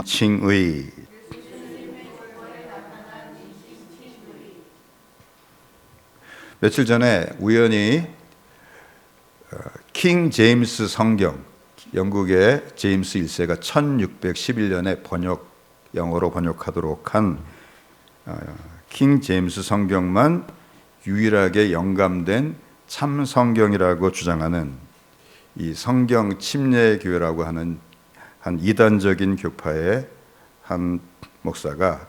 칭의. 며칠 전에 우연히 킹 제임스 성경, 영국의 제임스 1세가 1611년에 영어로 번역하도록 한 킹 제임스 성경만 유일하게 영감된 참 성경이라고 주장하는 이 성경 침례교회라고 하는 한 이단적인 교파의 한 목사가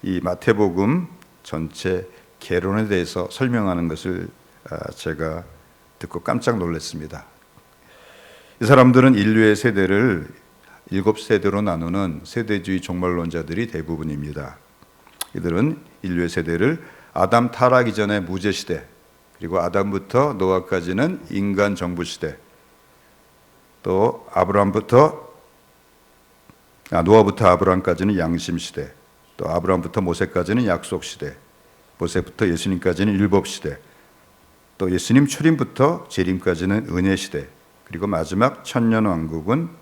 이 마태복음 전체 개론에 대해서 설명하는 것을 제가 듣고 깜짝 놀랐습니다. 이 사람들은 인류의 세대를 7세대로 나누는 세대주의 종말론자들이 대부분입니다. 이들은 인류의 세대를 아담 타락 이전의 무제시대, 그리고 아담부터 노아까지는 인간 정부 시대, 또 노아부터 아브라함까지는 양심 시대, 또 아브라함부터 모세까지는 약속 시대, 모세부터 예수님까지는 율법 시대, 또 예수님 출임부터 재림까지는 은혜 시대, 그리고 마지막 천년왕국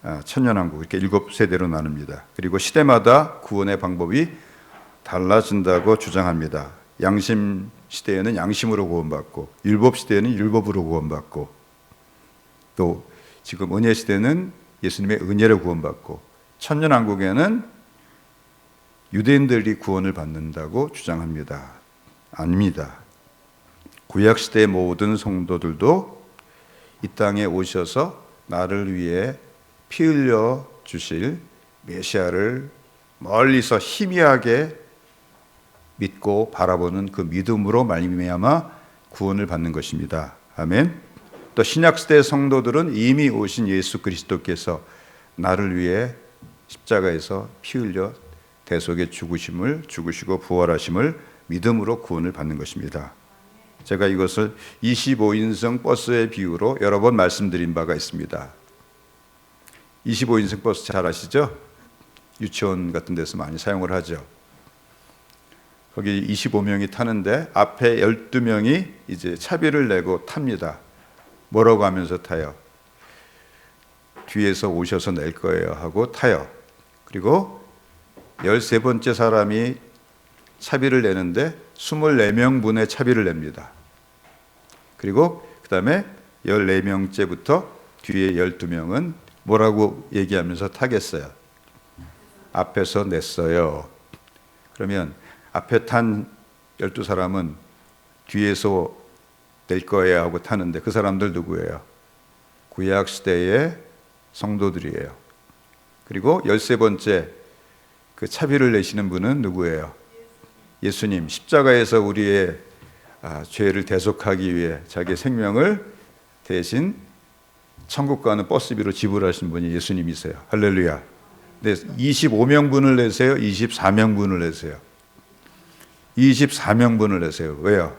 이렇게 7세대로 나눕니다. 그리고 시대마다 구원의 방법이 달라진다고 주장합니다. 양심 시대에는 양심으로 구원받고, 율법 시대에는 율법으로 구원받고, 또 지금 은혜 시대는 예수님의 은혜로 구원받고, 천년왕국에는 유대인들이 구원을 받는다고 주장합니다. 아닙니다. 구약시대의 모든 성도들도 이 땅에 오셔서 나를 위해 피 흘려 주실 메시아를 멀리서 희미하게 믿고 바라보는 그 믿음으로 말미암아 구원을 받는 것입니다. 아멘. 또 신약시대의 성도들은 이미 오신 예수 그리스도께서 나를 위해 십자가에서 피 흘려 대속의 죽으시고 부활하심을 믿음으로 구원을 받는 것입니다. 제가 이것을 25인승 버스의 비유로 여러 번 말씀드린 바가 있습니다. 25인승 버스 잘 아시죠? 유치원 같은 데서 많이 사용을 하죠. 거기 25명이 타는데 앞에 12명이 이제 차비를 내고 탑니다. 뭐라고 하면서 타요? 뒤에서 오셔서 낼 거예요 하고 타요. 그리고 13번째 사람이 차비를 내는데 24명분의 차비를 냅니다. 그리고 그 다음에 14명째부터 뒤에 12명은 뭐라고 얘기하면서 타겠어요? 앞에서 냈어요. 그러면 앞에 탄 12사람은 뒤에서 낼 거예요 하고 타는데 그 사람들 누구예요? 구약시대의 성도들이에요. 그리고 13번째 그 차비를 내시는 분은 누구예요? 예수님, 십자가에서 우리의 죄를 대속하기 위해 자기의 생명을 대신 천국 가는 버스비로 지불하신 분이 예수님이세요. 할렐루야. 네, 25명분을 내세요? 24명분을 내세요? 24명분을 내세요. 왜요?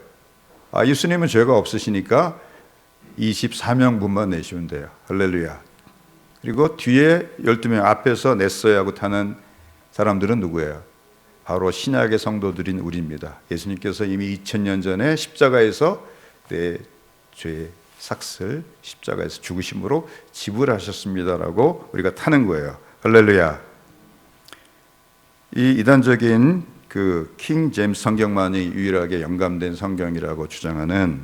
예수님은 죄가 없으시니까 24명분만 내시면 돼요. 할렐루야. 그리고 뒤에 12명 앞에서 냈어야 하고 타는 사람들은 누구예요? 바로 신약의 성도들인 우리입니다. 예수님께서 이미 2000년 전에 십자가에서 내 죄의 삭슬 십자가에서 죽으심으로 지불하셨습니다라고 우리가 타는 거예요. 할렐루야. 이 이단적인 그 킹 제임스 성경만이 유일하게 영감된 성경이라고 주장하는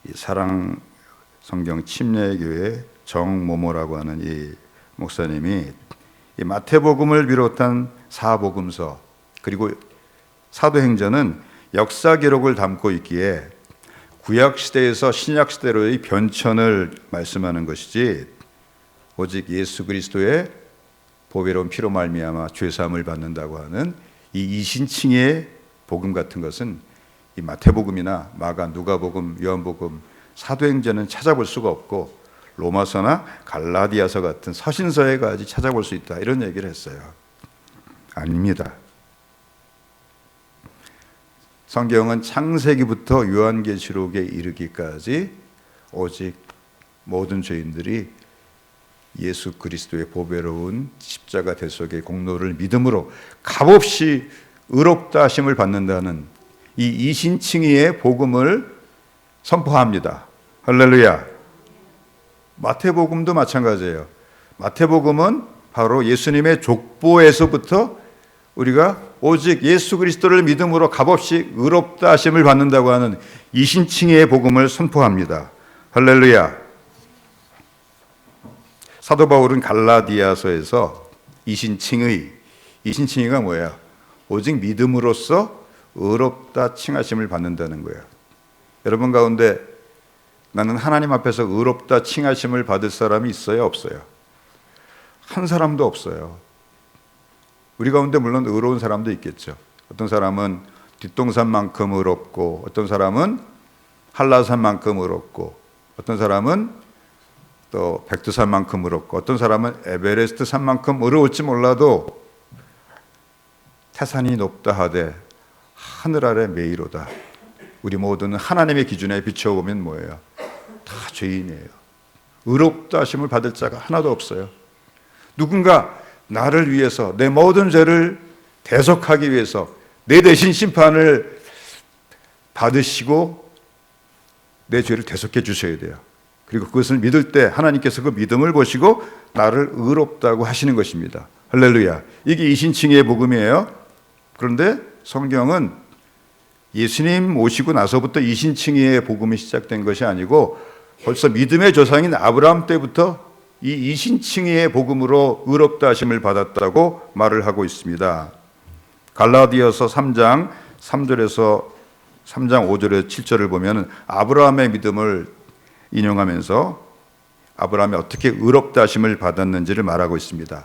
이 사랑 성경 침례교회 정모모라고 하는 이 목사님이 이 마태복음을 비롯한 사복음서 그리고 사도행전은 역사 기록을 담고 있기에 구약시대에서 신약시대로의 변천을 말씀하는 것이지 오직 예수 그리스도의 보배로운 피로 말미암아 죄사함을 받는다고 하는 이 이신칭의 복음 같은 것은 이 마태복음이나 마가, 누가복음, 요한복음, 사도행전은 찾아볼 수가 없고 로마서나 갈라디아서 같은 서신서에 가지 찾아볼 수 있다 이런 얘기를 했어요. 아닙니다. 성경은 창세기부터 요한계시록에 이르기까지 오직 모든 죄인들이 예수 그리스도의 보배로운 십자가 대속의 공로를 믿음으로 값없이 의롭다 하심을 받는다는 이 이신칭의의 복음을 선포합니다. 할렐루야. 마태복음도 마찬가지예요. 마태복음은 바로 예수님의 족보에서부터 우리가 오직 예수 그리스도를 믿음으로 값없이 의롭다 하심을 받는다고 하는 이신칭의의 복음을 선포합니다. 할렐루야. 사도 바울은 갈라디아서에서 이신칭의가 뭐야? 오직 믿음으로써 의롭다 칭하심을 받는다는 거예요. 여러분 가운데 나는 하나님 앞에서 의롭다 칭하심을 받을 사람이 있어요, 없어요? 한 사람도 없어요. 우리 가운데 물론 의로운 사람도 있겠죠. 어떤 사람은 뒷동산만큼 의롭고, 어떤 사람은 한라산만큼 의롭고, 어떤 사람은 또 백두산만큼 의롭고, 어떤 사람은 에베레스트 산만큼 의로울지 몰라도 태산이 높다 하되 하늘 아래 메이로다. 우리 모두는 하나님의 기준에 비춰보면 뭐예요? 다 죄인이에요. 의롭다 하심을 받을 자가 하나도 없어요. 누군가 나를 위해서 내 모든 죄를 대속하기 위해서 내 대신 심판을 받으시고 내 죄를 대속해 주셔야 돼요. 그리고 그것을 믿을 때 하나님께서 그 믿음을 보시고 나를 의롭다고 하시는 것입니다. 할렐루야. 이게 이신칭의의 복음이에요. 그런데 성경은 예수님 오시고 나서부터 이신칭의의 복음이 시작된 것이 아니고 벌써 믿음의 조상인 아브라함 때부터 이 이신칭의의 복음으로 의롭다 하심을 받았다고 말을 하고 있습니다. 갈라디아서 3장 3절에서 3장 5절에서 7절을 보면 아브라함의 믿음을 인용하면서 아브라함이 어떻게 의롭다 하심을 받았는지를 말하고 있습니다.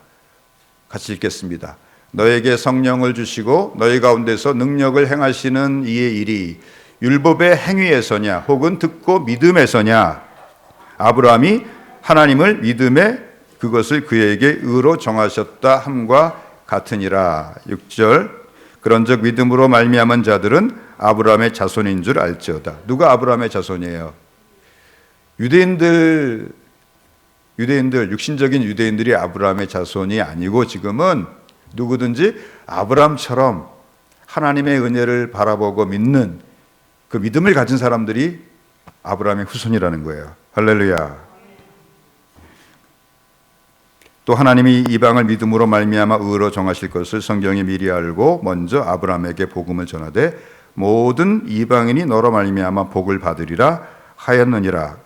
같이 읽겠습니다. 너에게 성령을 주시고 너희 가운데서 능력을 행하시는 이의 일이 율법의 행위에서냐 혹은 듣고 믿음에서냐? 아브라함이 하나님을 믿음에 그것을 그에게 의로 정하셨다 함과 같으니라. 6절 그런즉 믿음으로 말미암은 자들은 아브라함의 자손인 줄 알지어다. 누가 아브라함의 자손이에요? 유대인들 육신적인 유대인들이 아브라함의 자손이 아니고 지금은 누구든지 아브라함처럼 하나님의 은혜를 바라보고 믿는 그 믿음을 가진 사람들이 아브라함의 후손이라는 거예요. 할렐루야. 또 하나님이 이방을 믿음으로 말미암아 의로 정하실 것을 성경이 미리 알고 먼저 아브라함에게 복음을 전하되 모든 이방인이 너로 말미암아 복을 받으리라 하였느니라.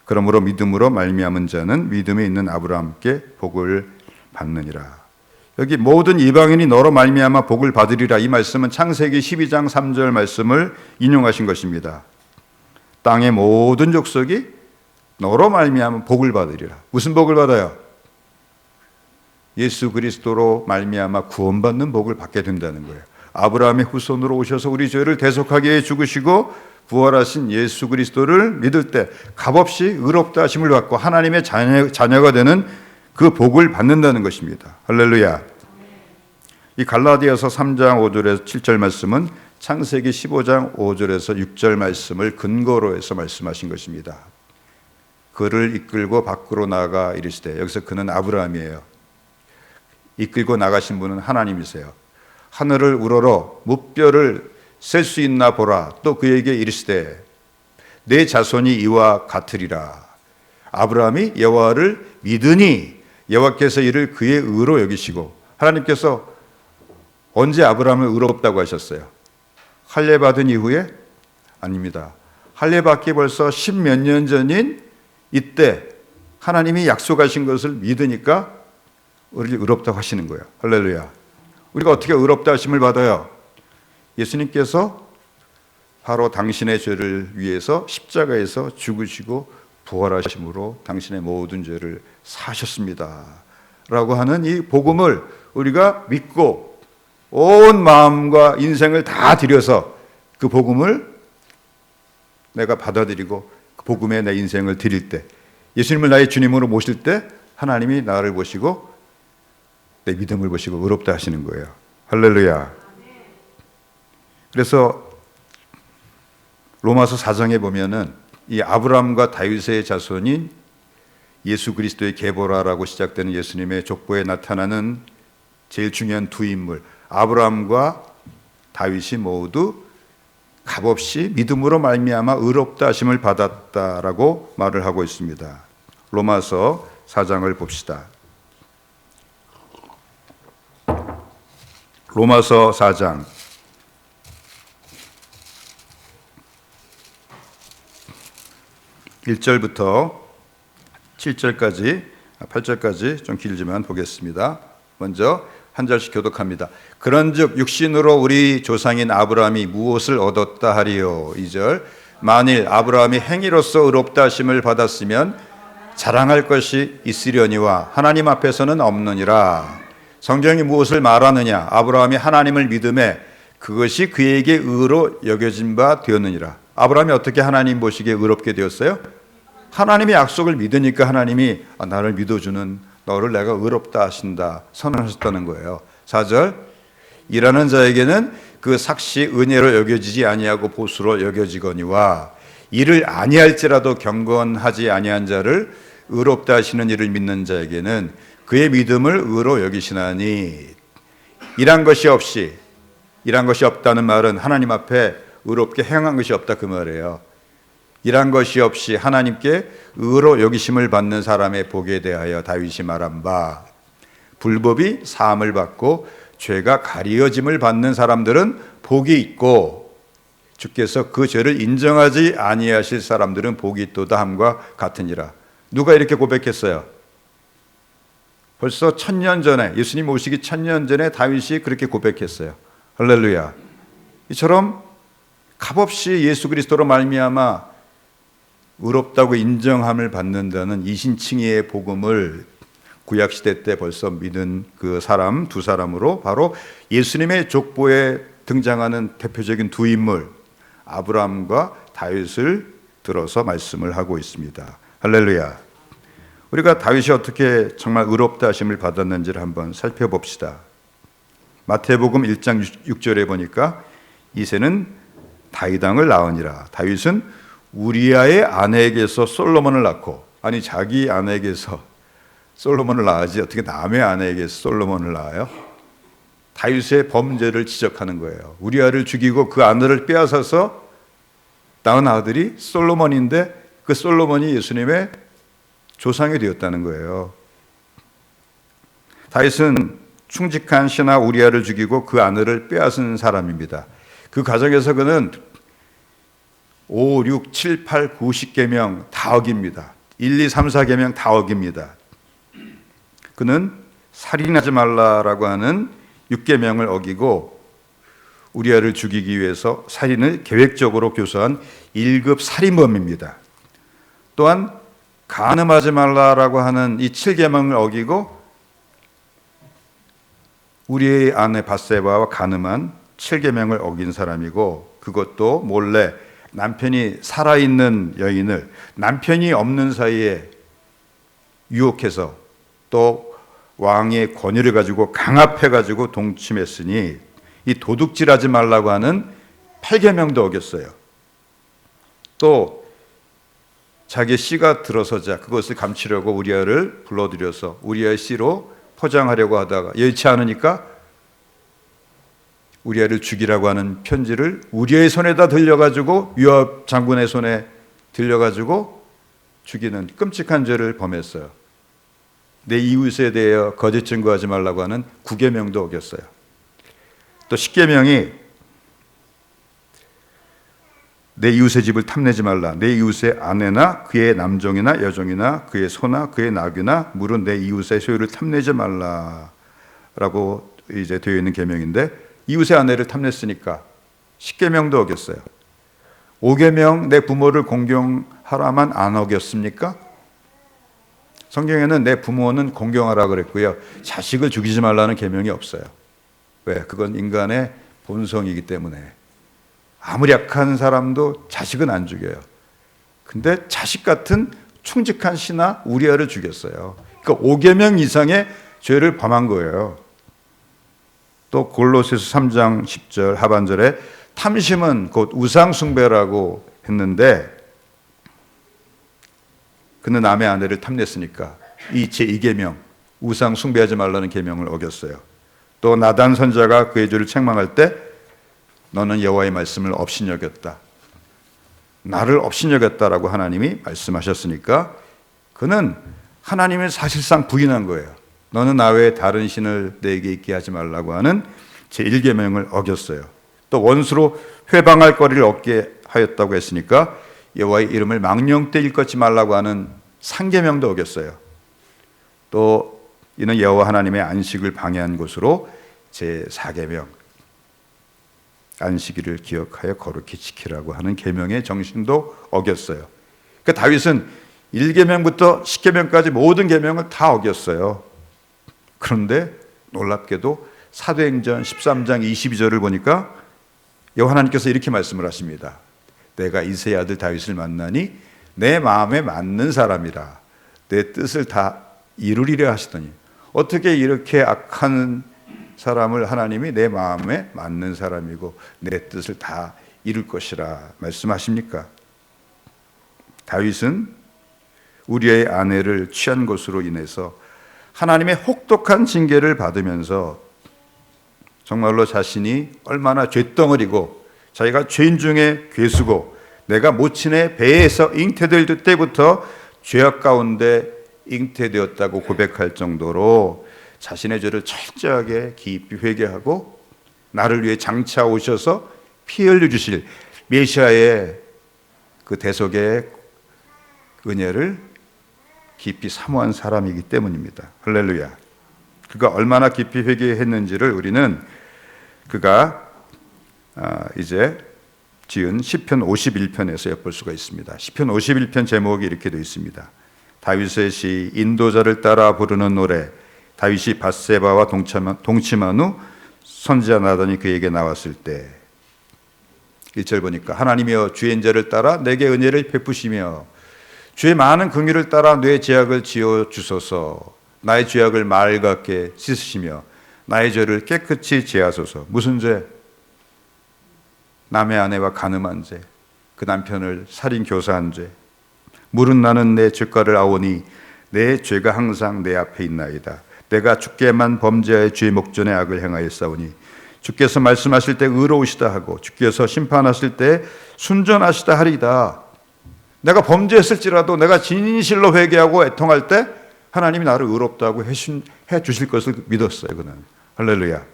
그러므로 믿음으로 말미암은 자는 믿음에 있는 아브라함께 복을 받느니라. 여기 모든 이방인이 너로 말미암아 복을 받으리라 이 말씀은 창세기 12장 3절 말씀을 인용하신 것입니다. 땅의 모든 족속이 너로 말미암아 복을 받으리라. 무슨 복을 받아요? 예수 그리스도로 말미암아 구원받는 복을 받게 된다는 거예요. 아브라함의 후손으로 오셔서 우리 죄를 대속하게 해 죽으시고 부활하신 예수 그리스도를 믿을 때 값없이 의롭다 하심을 받고 하나님의 자녀가 되는 그 복을 받는다는 것입니다. 할렐루야. 이 갈라디아서 3장 5절에서 7절 말씀은 창세기 15장 5절에서 6절 말씀을 근거로 해서 말씀하신 것입니다. 그를 이끌고 밖으로 나가 이르시되, 여기서 그는 아브라함이에요. 이끌고 나가신 분은 하나님이세요. 하늘을 우러러 무뼈를 셀 수 있나 보라. 또 그에게 이르시되 내 자손이 이와 같으리라. 아브라함이 여호와를 믿으니 여호와께서 이를 그의 의로 여기시고. 하나님께서 언제 아브라함을 의롭다고 하셨어요? 할례 받은 이후에? 아닙니다. 할례 받기 벌써 10몇 년 전인 이때 하나님이 약속하신 것을 믿으니까 우리를 의롭다고 하시는 거예요. 할렐루야. 우리가 어떻게 의롭다 하심을 받아요? 예수님께서 바로 당신의 죄를 위해서 십자가에서 죽으시고 부활하심으로 당신의 모든 죄를 사셨습니다 라고 하는 이 복음을 우리가 믿고 온 마음과 인생을 다 들여서 그 복음을 내가 받아들이고 그 복음에 내 인생을 드릴 때, 예수님을 나의 주님으로 모실 때 하나님이 나를 보시고 내 믿음을 보시고 의롭다 하시는 거예요. 할렐루야. 그래서 로마서 4장에 보면은 이 아브라함과 다윗의 자손인 예수 그리스도의 계보라라고 시작되는 예수님의 족보에 나타나는 제일 중요한 두 인물, 아브라함과 다윗이 모두 값없이 믿음으로 말미암아 의롭다 하심을 받았다라고 말을 하고 있습니다. 로마서 4장을 봅시다. 로마서 4장 1절부터 7절까지 8절까지 좀 길지만 보겠습니다. 먼저 한 절씩 교독합니다. 그런즉 육신으로 우리 조상인 아브라함이 무엇을 얻었다 하리요. 2절 만일 아브라함이 행위로서 의롭다 하심을 받았으면 자랑할 것이 있으려니와 하나님 앞에서는 없느니라. 성경이 무엇을 말하느냐? 아브라함이 하나님을 믿음에 그것이 그에게 의로 여겨진 바 되었느니라. 아브라함이 어떻게 하나님 보시기에 의롭게 되었어요? 하나님의 약속을 믿으니까 하나님이 나를 믿어주는 너를 내가 의롭다 하신다 선언하셨다는 거예요. 4절 일하는 자에게는 그 삭시 은혜로 여겨지지 아니하고 보수로 여겨지거니와 이를 아니할지라도 경건하지 아니한 자를 의롭다 하시는 이를 믿는 자에게는 그의 믿음을 의로 여기시나니. 일한 것이 없다는 말은 하나님 앞에 의롭게 행한 것이 없다 그 말이에요. 일한 것이 없이 하나님께 의로 여기심을 받는 사람의 복에 대하여 다윗이 말한 바 불법이 사함을 받고 죄가 가리어짐을 받는 사람들은 복이 있고 주께서 그 죄를 인정하지 아니하실 사람들은 복이 있도다 함과 같으니라. 누가 이렇게 고백했어요? 벌써 1000년 전에, 예수님 오시기 1000년 전에 다윗이 그렇게 고백했어요. 할렐루야. 이처럼 값없이 예수 그리스도로 말미암아 의롭다고 인정함을 받는다는 이신칭의의 복음을 구약시대 때 벌써 믿은 그 사람, 두 사람으로 바로 예수님의 족보에 등장하는 대표적인 두 인물 아브라함과 다윗을 들어서 말씀을 하고 있습니다. 할렐루야. 우리가 다윗이 어떻게 정말 의롭다 하심을 받았는지를 한번 살펴봅시다. 마태복음 1장 6절에 보니까 이새는 다윗 왕을 낳으니라. 다윗은 우리아의 아내에게서 솔로몬을 낳고, 아니 자기 아내에게서 솔로몬을 낳지 어떻게 남의 아내에게서 솔로몬을 낳아요? 다윗의 범죄를 지적하는 거예요. 우리아를 죽이고 그 아내를 빼앗아서 낳은 아들이 솔로몬인데 그 솔로몬이 예수님의 조상이 되었다는 거예요. 다윗은 충직한 신하 우리아를 죽이고 그 아내를 빼앗은 사람입니다. 그 과정에서 그는 5, 6, 7, 8, 9, 10계명 다 어깁니다. 1, 2, 3, 4계명 다 어깁니다. 그는 살인하지 말라라고 하는 6계명을 어기고 우리아를 죽이기 위해서 살인을 계획적으로 교사한 1급 살인범입니다. 또한 간음하지 말라라고 하는 이 7계명을 어기고 우리의 아내 밧세바와 간음한 7계명을 어긴 사람이고 그것도 몰래 남편이 살아있는 여인을 남편이 없는 사이에 유혹해서 또 왕의 권위를 가지고 강압해가지고 동침했으니 이 도둑질하지 말라고 하는 8계명도 어겼어요. 또 자기의 씨가 들어서자 그것을 감추려고 우리아를 불러들여서 우리아의 씨로 포장하려고 하다가 여의치 않으니까 우리아를 죽이라고 하는 편지를 우리아의 손에다 들려가지고 요압 장군의 손에 들려가지고 죽이는 끔찍한 죄를 범했어요. 내 이웃에 대하여 거짓 증거하지 말라고 하는 9계명도 어겼어요. 또 10계명이 내 이웃의 집을 탐내지 말라. 내 이웃의 아내나 그의 남종이나 여종이나 그의 소나 그의 나귀나 물은 내 이웃의 소유를 탐내지 말라라고 이제 되어 있는 계명인데 이웃의 아내를 탐냈으니까 10계명도 어겼어요. 5계명 내 부모를 공경하라만 안 어겼습니까? 성경에는 내 부모는 공경하라 그랬고요. 자식을 죽이지 말라는 계명이 없어요. 왜? 그건 인간의 본성이기 때문에. 아무리 약한 사람도 자식은 안 죽여요. 근데 자식 같은 충직한 신하 우리아를 죽였어요. 그러니까 5계명 이상의 죄를 범한 거예요. 또 골로새서 3장 10절 하반절에 탐심은 곧 우상 숭배라고 했는데 그는 남의 아내를 탐냈으니까 이 제2계명 우상 숭배하지 말라는 계명을 어겼어요. 또 나단 선지자가 그의 죄를 책망할 때 너는 여호와의 말씀을 업신여겼다. 나를 업신여겼다라고 하나님이 말씀하셨으니까 그는 하나님을 사실상 부인한 거예요. 너는 나 외에 다른 신을 내게 있게 하지 말라고 하는 제1계명을 어겼어요. 또 원수로 회방할 거리를 얻게 하였다고 했으니까 여호와의 이름을 망령되 일컫지 말라고 하는 상계명도 어겼어요. 또 이는 여호와 하나님의 안식을 방해한 것으로 제4계명 안식일을 기억하여 거룩히 지키라고 하는 계명의 정신도 어겼어요. 그러니까 다윗은 1계명부터 10계명까지 모든 계명을 다 어겼어요. 그런데 놀랍게도 사도행전 13장 22절을 보니까 여호와 하나님께서 이렇게 말씀을 하십니다. 내가 이새의 아들 다윗을 만나니 내 마음에 맞는 사람이라 내 뜻을 다 이루리라 하시더니, 어떻게 이렇게 악한 사람을 하나님이 내 마음에 맞는 사람이고 내 뜻을 다 이룰 것이라 말씀하십니까? 다윗은 우리의 아내를 취한 것으로 인해서 하나님의 혹독한 징계를 받으면서 정말로 자신이 얼마나 죄덩어리고 자기가 죄인 중에 괴수고 내가 모친의 배에서 잉태될 때부터 죄악 가운데 잉태되었다고 고백할 정도로 자신의 죄를 철저하게 깊이 회개하고 나를 위해 장차 오셔서 피 흘려 주실 메시아의 그 대속의 은혜를 깊이 사모한 사람이기 때문입니다. 할렐루야. 그가 얼마나 깊이 회개했는지를 우리는 그가 이제 지은 시편 51편에서 엿볼 수가 있습니다. 시편 51편 제목이 이렇게 되어 있습니다. 다윗의 시 인도자를 따라 부르는 노래. 다윗이 밧세바와 동침한 후 선지자 나단이 그에게 나왔을 때 1절 보니까 하나님이여 주의 인자를 따라 내게 은혜를 베푸시며 주의 많은 긍휼을 따라 내 죄악을 지어 주소서. 나의 죄악을 맑게 씻으시며 나의 죄를 깨끗이 제하소서. 무슨 죄? 남의 아내와 간음한 죄, 그 남편을 살인 교사한 죄. 물은 나는 내 죄가를 아오니 내 죄가 항상 내 앞에 있나이다. 내가 주께만 범죄하여 주의 목전에 악을 행하였사오니 주께서 말씀하실 때 의로우시다 하고 주께서 심판하실 때 순전하시다 하리이다. 내가 범죄했을지라도 내가 진실로 회개하고 애통할 때 하나님이 나를 의롭다고 해 주실 것을 믿었어요. 그는. 할렐루야.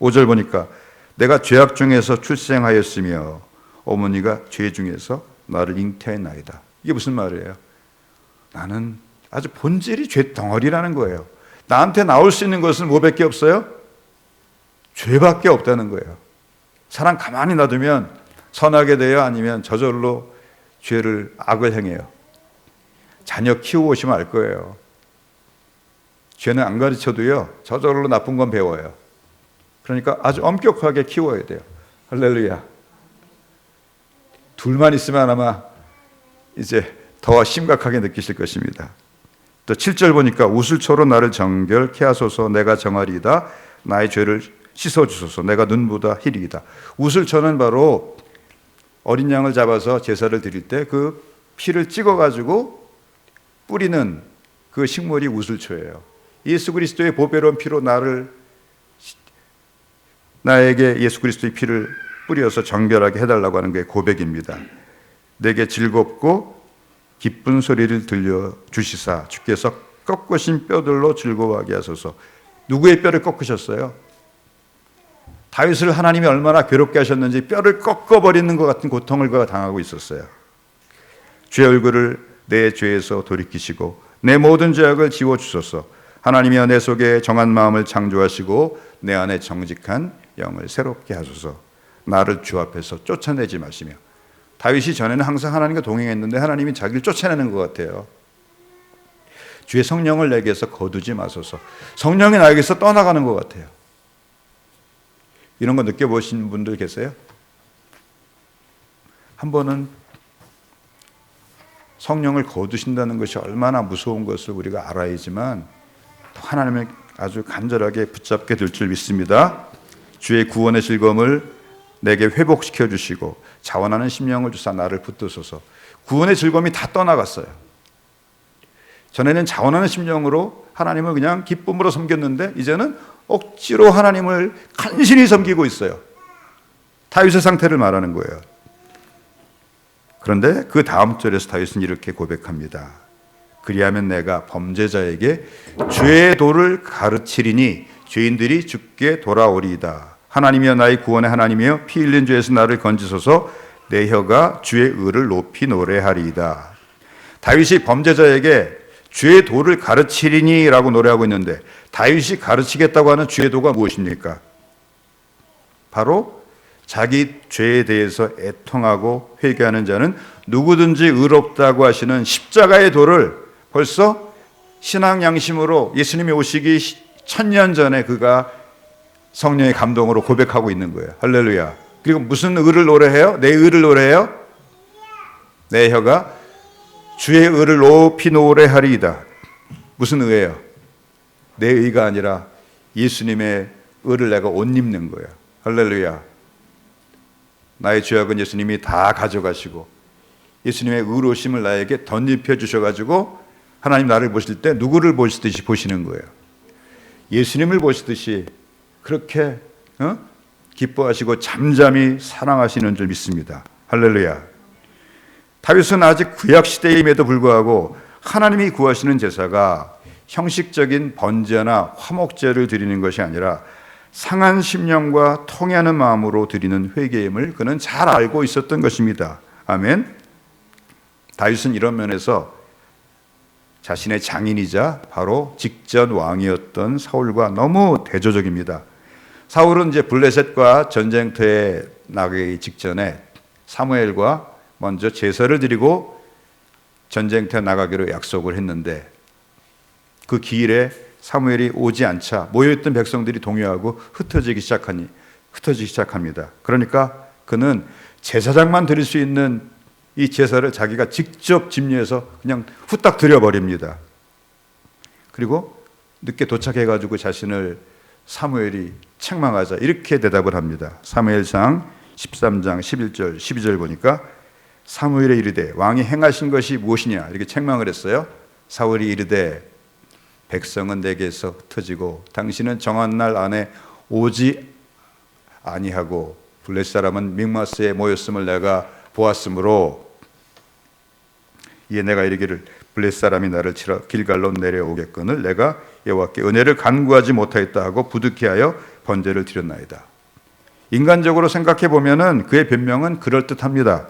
5절 보니까 내가 죄악 중에서 출생하였으며 어머니가 죄 중에서 나를 잉태했나이다. 이게 무슨 말이에요? 나는 아주 본질이 죄 덩어리라는 거예요. 나한테 나올 수 있는 것은 뭐밖에 없어요? 죄밖에 없다는 거예요. 사람 가만히 놔두면 선하게 돼요? 아니면 저절로 죄를 악을 행해요? 자녀 키워보시면 알 거예요. 죄는 안 가르쳐도요 저절로 나쁜 건 배워요. 그러니까 아주 엄격하게 키워야 돼요. 할렐루야. 둘만 있으면 아마 이제 더 심각하게 느끼실 것입니다. 또 7절 보니까 우슬초로 나를 정결케 하소서. 내가 정하리이다. 나의 죄를 씻어주소서. 내가 눈보다 희리이다. 우슬초는 바로 어린 양을 잡아서 제사를 드릴 때 그 피를 찍어가지고 뿌리는 그 식물이 우슬초예요. 예수 그리스도의 보배로운 피로 나에게 예수 그리스도의 피를 뿌려서 정결하게 해달라고 하는 게 고백입니다. 내게 즐겁고 기쁜 소리를 들려주시사 주께서 꺾으신 뼈들로 즐거워하게 하소서. 누구의 뼈를 꺾으셨어요? 다윗을 하나님이 얼마나 괴롭게 하셨는지 뼈를 꺾어버리는 것 같은 고통을 그가 당하고 있었어요. 주의 얼굴을 내 죄에서 돌이키시고 내 모든 죄악을 지워주소서. 하나님이여 내 속에 정한 마음을 창조하시고 내 안에 정직한 영을 새롭게 하소서. 나를 주 앞에서 쫓아내지 마시며. 다윗이 전에는 항상 하나님과 동행했는데 하나님이 자기를 쫓아내는 것 같아요. 주의 성령을 내게서 거두지 마소서. 성령이 나에게서 떠나가는 것 같아요. 이런 거 느껴보신 분들 계세요? 한 번은 성령을 거두신다는 것이 얼마나 무서운 것을 우리가 알아야지만 하나님을 아주 간절하게 붙잡게 될 줄 믿습니다. 주의 구원의 즐거움을 내게 회복시켜 주시고 자원하는 심령을 주사 나를 붙드소서. 구원의 즐거움이 다 떠나갔어요. 전에는 자원하는 심령으로 하나님을 그냥 기쁨으로 섬겼는데 이제는 억지로 하나님을 간신히 섬기고 있어요. 다윗의 상태를 말하는 거예요. 그런데 그 다음 절에서 다윗은 이렇게 고백합니다. 그리하면 내가 범죄자에게 죄의 도를 가르치리니 죄인들이 죽게 돌아오리이다. 하나님이여 나의 구원의 하나님이여 피 흘린 죄에서 나를 건지소서. 내 혀가 주의 의를 높이 노래하리이다. 다윗이 범죄자에게 주의 도를 가르치리니 라고 노래하고 있는데, 다윗이 가르치겠다고 하는 주의 도가 무엇입니까? 바로 자기 죄에 대해서 애통하고 회개하는 자는 누구든지 의롭다고 하시는 십자가의 도를 벌써 신앙 양심으로 예수님이 오시기 1000년 전에 그가 성령의 감동으로 고백하고 있는 거예요. 할렐루야. 그리고 무슨 의를 노래해요? 내 의를 노래해요? 내 혀가 주의 의를 높이 노래하리이다. 무슨 의예요? 내 의가 아니라 예수님의 의를 내가 옷 입는 거예요. 할렐루야. 나의 죄악은 예수님이 다 가져가시고 예수님의 의로우심을 나에게 덧입혀 주셔가지고 하나님 나를 보실 때 누구를 보시듯이 보시는 거예요. 예수님을 보시듯이 그렇게 기뻐하시고 잠잠히 사랑하시는 줄 믿습니다. 할렐루야. 다윗은 아직 구약시대임에도 불구하고 하나님이 구하시는 제사가 형식적인 번제나 화목제를 드리는 것이 아니라 상한 심령과 통회하는 마음으로 드리는 회개임을 그는 잘 알고 있었던 것입니다. 아멘. 다윗은 이런 면에서 자신의 장인이자 바로 직전 왕이었던 사울과 너무 대조적입니다. 사울은 이제 블레셋과 전쟁터에 나가기 직전에 사무엘과 먼저 제사를 드리고 전쟁터에 나가기로 약속을 했는데, 그 기일에 사무엘이 오지 않자 모여있던 백성들이 동요하고 흩어지기 시작합니다. 그러니까 그는 제사장만 드릴 수 있는 이 제사를 자기가 직접 집례해서 그냥 후딱 드려버립니다. 그리고 늦게 도착해가지고 자신을 사무엘이 책망하자 이렇게 대답을 합니다. 사무엘상 13장 11절 12절 보니까 사무엘이 이르되 왕이 행하신 것이 무엇이냐 이렇게 책망을 했어요. 사울이 이르되 백성은 내게서 흩어지고 당신은 정한 날 안에 오지 아니하고 블레셋 사람은 mikmas에 모였음을 내가 보았으므로 이에 내가 이르기를 블레셋 사람이 나를 치러 길갈로 내려오겠거늘 내가 여호와께 은혜를 간구하지 못하였다 하고 부득이하여 번제를 드렸나이다. 인간적으로 생각해 보면은 그의 변명은 그럴듯합니다.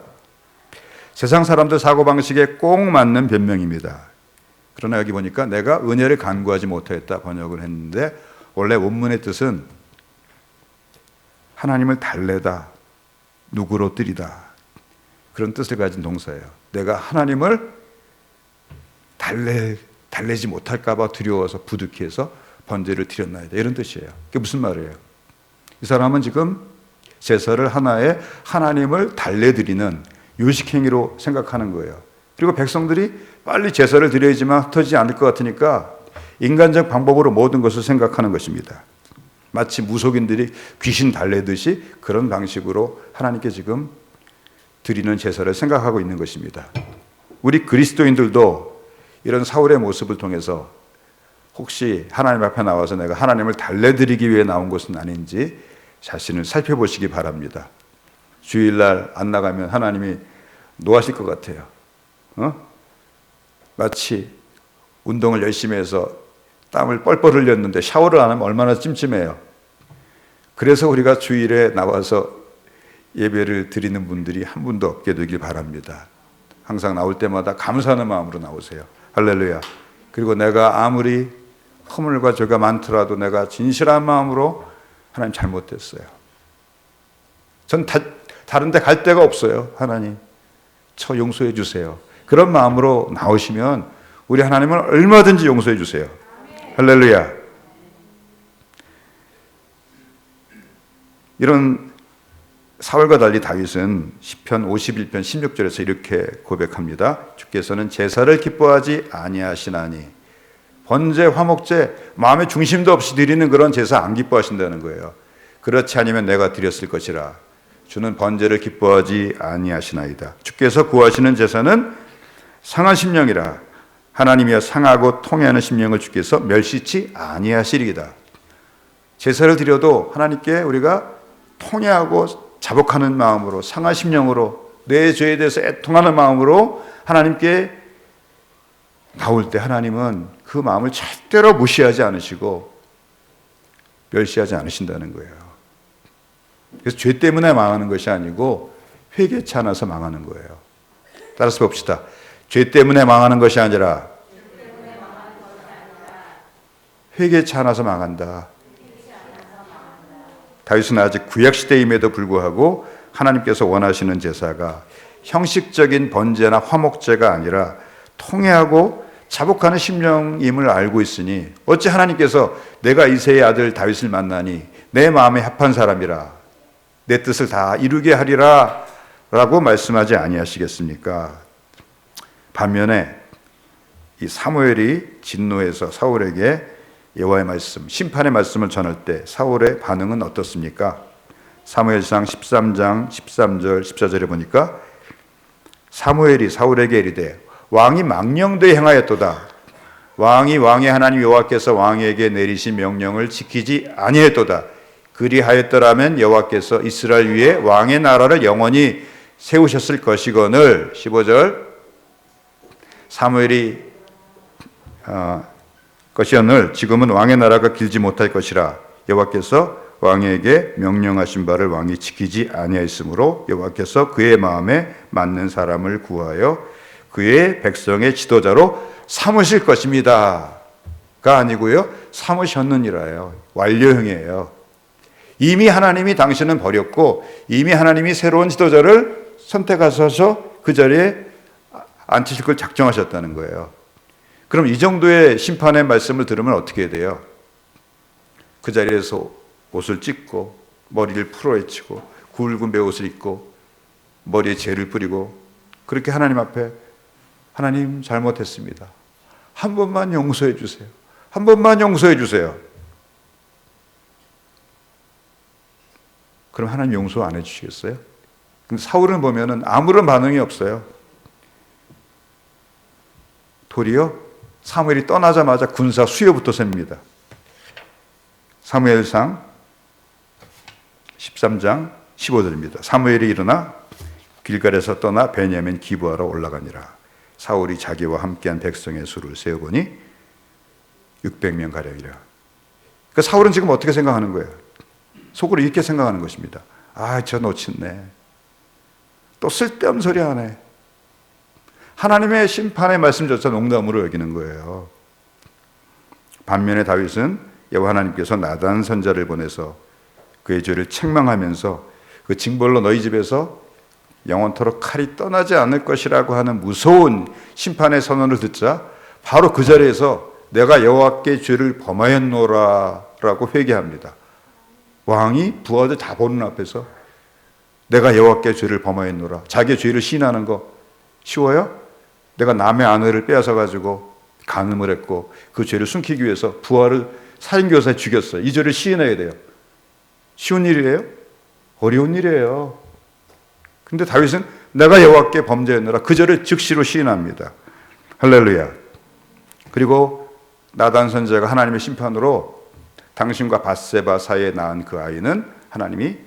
세상 사람들 사고방식에 꼭 맞는 변명입니다. 그러나 여기 보니까 내가 은혜를 간구하지 못하였다 번역을 했는데, 원래 원문의 뜻은 하나님을 달래다, 누구로 뜨리다, 그런 뜻을 가진 동사예요. 내가 하나님을 달래지 못할까 봐 두려워서 부득이해서 번제를 드렸나이다, 이런 뜻이에요. 그게 무슨 말이에요? 이 사람은 지금 제사를 하나의 하나님을 달래드리는 요식행위로 생각하는 거예요. 그리고 백성들이 빨리 제사를 드려야지만 흩어지지 않을 것 같으니까 인간적 방법으로 모든 것을 생각하는 것입니다. 마치 무속인들이 귀신 달래듯이 그런 방식으로 하나님께 지금 드리는 제사를 생각하고 있는 것입니다. 우리 그리스도인들도 이런 사울의 모습을 통해서 혹시 하나님 앞에 나와서 내가 하나님을 달래드리기 위해 나온 것은 아닌지 자신을 살펴보시기 바랍니다. 주일날 안 나가면 하나님이 노하실 것 같아요. 마치 운동을 열심히 해서 땀을 뻘뻘 흘렸는데 샤워를 안 하면 얼마나 찜찜해요. 그래서 우리가 주일에 나와서 예배를 드리는 분들이 한 분도 없게 되길 바랍니다. 항상 나올 때마다 감사하는 마음으로 나오세요. 할렐루야. 그리고 내가 아무리 허물과 죄가 많더라도 내가 진실한 마음으로 하나님 잘못됐어요, 전 다른 데 갈 데가 없어요, 하나님 저 용서해 주세요, 그런 마음으로 나오시면 우리 하나님은 얼마든지 용서해 주세요. 할렐루야. 이런 사울과 달리 다윗은 시편 51편 16절에서 이렇게 고백합니다. 주께서는 제사를 기뻐하지 아니하시나니, 번제, 화목제, 마음의 중심도 없이 드리는 그런 제사 안 기뻐하신다는 거예요. 그렇지 않으면 내가 드렸을 것이라. 주는 번제를 기뻐하지 아니하시나이다. 주께서 구하시는 제사는 상한 심령이라. 하나님이여 상하고 통회하는 심령을 주께서 멸시치 아니하시리이다. 제사를 드려도 하나님께 우리가 통회하고 자복하는 마음으로, 상한 심령으로, 내 죄에 대해서 애통하는 마음으로 하나님께 나올 때 하나님은 그 마음을 절대로 무시하지 않으시고 멸시하지 않으신다는 거예요. 그래서 죄 때문에 망하는 것이 아니고 회개치 않아서 망하는 거예요. 따라서 봅시다. 죄 때문에 망하는 것이 아니라 회개치 않아서 망한다. 다윗은 아직 구약시대임에도 불구하고 하나님께서 원하시는 제사가 형식적인 번제나 화목제가 아니라 통회하고 자복하는 심령임을 알고 있으니 어찌 하나님께서 내가 이새의 아들 다윗을 만나니 내 마음에 합한 사람이라 내 뜻을 다 이루게 하리라 라고 말씀하지 아니하시겠습니까? 반면에 이 사무엘이 진노해서 사울에게 여호와의 말씀, 심판의 말씀을 전할 때 사울의 반응은 어떻습니까? 사무엘상 13장 13절 14절에 보니까 사무엘이 사울에게 이르되 왕이 망령되이 행하였도다. 왕이 왕의 하나님 여호와께서 왕에게 내리신 명령을 지키지 아니했도다. 그리하였더라면 여호와께서 이스라엘 위에 왕의 나라를 영원히 세우셨을 것이거늘. 15절 사무엘이 것이었늘 지금은 왕의 나라가 길지 못할 것이라 여호와께서 왕에게 명령하신 바를 왕이 지키지 아니하였으므로 여호와께서 그의 마음에 맞는 사람을 구하여 그의 백성의 지도자로 삼으실 것입니다가 아니고요, 삼으셨느니라요. 완료형이에요. 이미 하나님이 당신은 버렸고 이미 하나님이 새로운 지도자를 선택하셔서 그 자리에 앉히실 걸 작정하셨다는 거예요. 그럼 이 정도의 심판의 말씀을 들으면 어떻게 돼요? 그 자리에서 옷을 찢고 머리를 풀어헤치고 굵은 베옷을 입고 머리에 재를 뿌리고 그렇게 하나님 앞에 하나님 잘못했습니다. 한 번만 용서해 주세요. 한 번만 용서해 주세요. 그럼 하나님 용서 안 해주시겠어요? 근데 사울은 보면은 아무런 반응이 없어요. 도리어 사무엘이 떠나자마자 군사 수요부터 셉니다. 사무엘상 13장 15절입니다. 사무엘이 일어나 길갈에서 떠나 베냐민 기브아로 올라가니라. 사울이 자기와 함께한 백성의 수를 세어보니 600명 가량이라. 그러니까 사울은 지금 어떻게 생각하는 거예요? 속으로 이렇게 생각하는 것입니다. 아, 저 놓쳤네. 또 쓸데없는 소리 하네. 하나님의 심판의 말씀조차 농담으로 여기는 거예요. 반면에 다윗은 여호와 하나님께서 나단 선자를 보내서 그의 죄를 책망하면서 그 징벌로 너희 집에서 영원토록 칼이 떠나지 않을 것이라고 하는 무서운 심판의 선언을 듣자 바로 그 자리에서 내가 여호와께 죄를 범하였노라 라고 회개합니다. 왕이 부하들 다 보는 앞에서 내가 여호와께 죄를 범하였노라. 자기의 죄를 시인하는 거 쉬워요? 내가 남의 아내를 빼앗아 가지고 간음을 했고 그 죄를 숨기기 위해서 부하를 살인교사에 죽였어요. 이 죄를 시인해야 돼요. 쉬운 일이에요? 어려운 일이에요. 근데 다윗은 내가 여호와께 범죄했노라 그 죄를 즉시로 시인합니다. 할렐루야. 그리고 나단 선지자가 하나님의 심판으로 당신과 밧세바 사이에 낳은 그 아이는 하나님이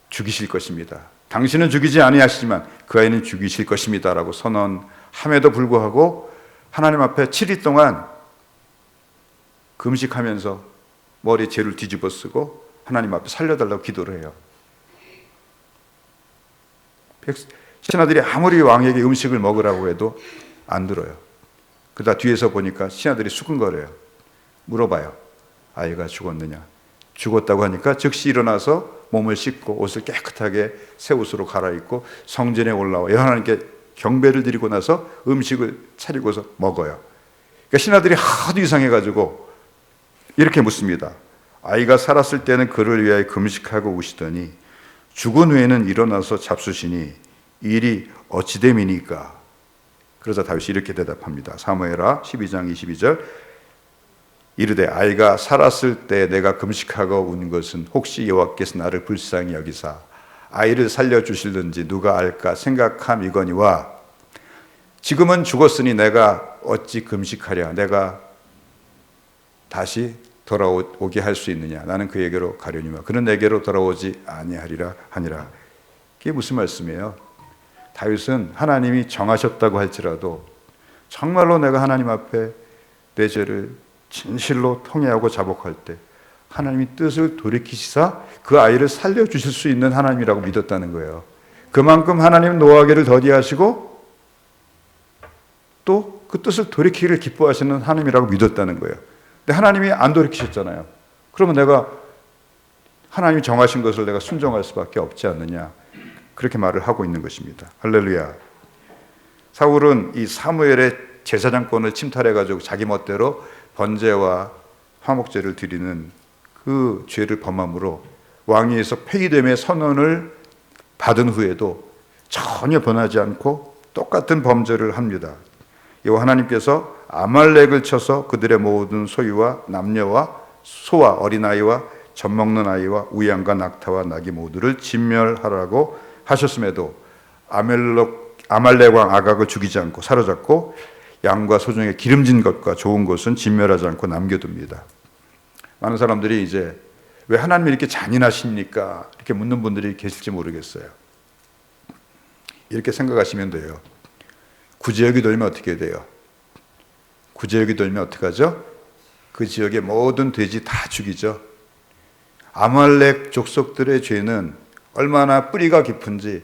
죽이실 것입니다. 당신은 죽이지 아니하시지만 그 아이는 죽이실 것입니다 라고 선언함에도 불구하고 하나님 앞에 7일 동안 금식하면서 머리에 재를 뒤집어 쓰고 하나님 앞에 살려달라고 기도를 해요. 신하들이 아무리 왕에게 음식을 먹으라고 해도 안 들어요. 그러다 뒤에서 보니까 신하들이 수근거려요. 물어봐요. 아이가 죽었느냐? 죽었다고 하니까 즉시 일어나서 몸을 씻고 옷을 깨끗하게 새 옷으로 갈아입고 성전에 올라와 하나님께 경배를 드리고 나서 음식을 차리고서 먹어요. 그러니까 신하들이 하도 이상해가지고 이렇게 묻습니다. 아이가 살았을 때는 그를 위하여 금식하고 우시더니 죽은 후에는 일어나서 잡수시니 일이 어찌 됨이니까? 그러자 다윗이 이렇게 대답합니다. 사무엘하 12장 22절 이르되 아이가 살았을 때 내가 금식하고 운 것은 혹시 여호와께서 나를 불쌍히 여기사 아이를 살려주실는지 누가 알까 생각함이거니와 지금은 죽었으니 내가 어찌 금식하랴 내가 다시 돌아오게 할 수 있느냐 나는 그에게로 가려니와 그는 내게로 돌아오지 아니하리라 하니라. 이게 무슨 말씀이에요? 다윗은 하나님이 정하셨다고 할지라도 정말로 내가 하나님 앞에 내 죄를 진실로 통회하고 자복할 때 하나님이 뜻을 돌이키시사 그 아이를 살려주실 수 있는 하나님이라고 믿었다는 거예요. 그만큼 하나님은 노아기를 더디하시고 또 그 뜻을 돌이키기를 기뻐하시는 하나님이라고 믿었다는 거예요. 근데 하나님이 안 돌이키셨잖아요. 그러면 내가 하나님이 정하신 것을 내가 순종할 수밖에 없지 않느냐, 그렇게 말을 하고 있는 것입니다. 할렐루야. 사울은 이 사무엘의 제사장권을 침탈해가지고 자기 멋대로 번제와 화목제를 드리는 그 죄를 범함으로 왕위에서 폐위됨의 선언을 받은 후에도 전혀 변하지 않고 똑같은 범죄를 합니다. 이와 하나님께서 아말렉을 쳐서 그들의 모든 소유와 남녀와 소와 어린아이와 젖먹는 아이와 우양과 낙타와 나귀 모두를 진멸하라고 하셨음에도 아말렉 왕 아각을 죽이지 않고 사로잡고 양과 소중에 기름진 것과 좋은 것은 진멸하지 않고 남겨둡니다. 많은 사람들이 이제 왜 하나님이 이렇게 잔인하십니까? 이렇게 묻는 분들이 계실지 모르겠어요. 이렇게 생각하시면 돼요. 구제역이 돌면 어떻게 돼요? 구제역이 돌면 어떻게 하죠? 그 지역의 모든 돼지 다 죽이죠. 아말렉 족속들의 죄는 얼마나 뿌리가 깊은지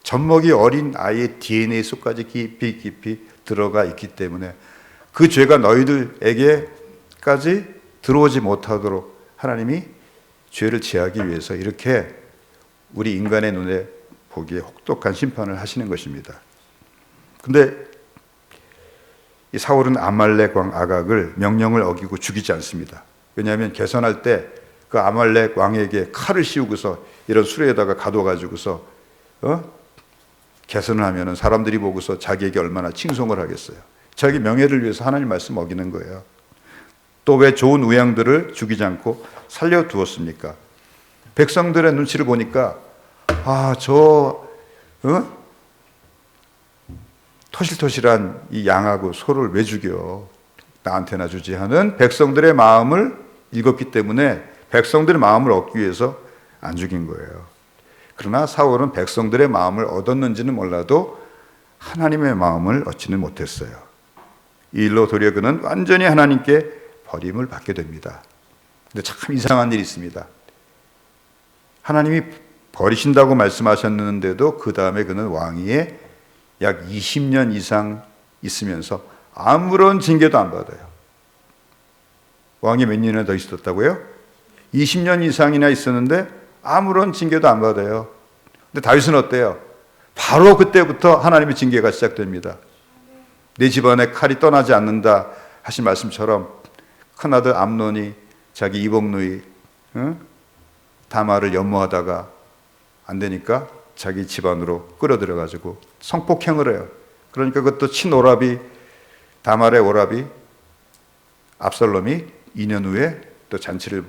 젖먹이 어린 아이의 DNA 속까지 깊이 들어가 있기 때문에 그 죄가 너희들에게까지 들어오지 못하도록 하나님이 죄를 제하기 위해서 이렇게 우리 인간의 눈에 보기에 혹독한 심판을 하시는 것입니다. 근데 이 사울은 아말렉 왕 아각을 명령을 어기고 죽이지 않습니다. 왜냐하면 개선할 때 그 아말렉 왕에게 칼을 씌우고서 이런 수레에다가 가둬가지고서 개선을 하면은 사람들이 보고서 자기에게 얼마나 칭송을 하겠어요. 자기 명예를 위해서 하나님 말씀 어기는 거예요. 또 왜 좋은 우양들을 죽이지 않고 살려두었습니까? 백성들의 눈치를 보니까 토실토실한 이 양하고 소를 왜 죽여? 나한테나 주지 하는 백성들의 마음을 읽었기 때문에 백성들의 마음을 얻기 위해서 안 죽인 거예요. 그러나 사울은 백성들의 마음을 얻었는지는 몰라도 하나님의 마음을 얻지는 못했어요. 이 일로 도리어 그는 완전히 하나님께 버림을 받게 됩니다. 근데 참 이상한 일이 있습니다. 하나님이 버리신다고 말씀하셨는데도 그 다음에 그는 왕위에 약 20년 이상 있으면서 아무런 징계도 안 받아요. 왕이 몇 년이나 더 있었다고요? 20년 이상이나 있었는데 아무런 징계도 안 받아요. 근데 다윗은 어때요? 바로 그때부터 하나님의 징계가 시작됩니다. 내 집안에 칼이 떠나지 않는다 하신 말씀처럼 큰아들 암논이 자기 이복누이 다말을 연모하다가 안 되니까 자기 집안으로 끌어들여가지고 성폭행을 해요. 그러니까 그것도 친오라비, 다말의 오라비 압살롬이 2년 후에 또 잔치를